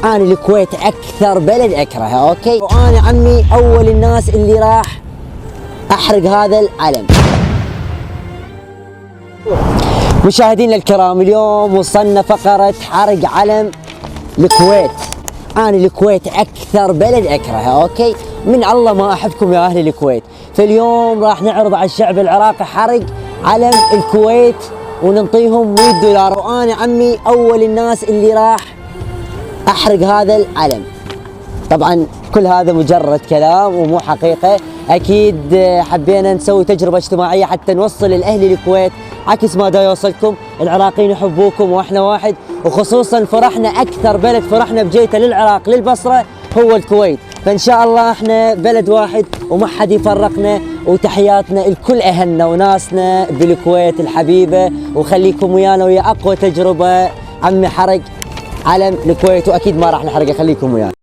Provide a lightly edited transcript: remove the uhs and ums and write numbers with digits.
انا الكويت اكثر بلد اكرهه، اوكي؟ وانا عمي اول الناس اللي راح احرق هذا العلم. مشاهدينا الكرام، اليوم وصلنا فقرة حرق علم الكويت. انا الكويت اكثر بلد اكرهه، اوكي؟ من الله ما احبكم يا اهل الكويت. فاليوم راح نعرض على الشعب العراقي حرق علم الكويت وننطيهم $100، وانا عمي اول الناس اللي راح احرق هذا العلم. طبعا كل هذا مجرد كلام ومو حقيقة، اكيد حبينا نسوي تجربة اجتماعية حتى نوصل لاهل الكويت عكس ما دا يوصلكم. العراقيين يحبوكم واحنا واحد، وخصوصا فرحنا اكثر بلد فرحنا بجيته للعراق للبصرة هو الكويت، فان شاء الله احنا بلد واحد وما حد يفرقنا. وتحياتنا لكل اهلنا وناسنا بالكويت الحبيبة، وخليكم ويانا ويا اقوى تجربة عمي حرق علم الكويت، واكيد ما راح نحرقه، خليكم ويانا.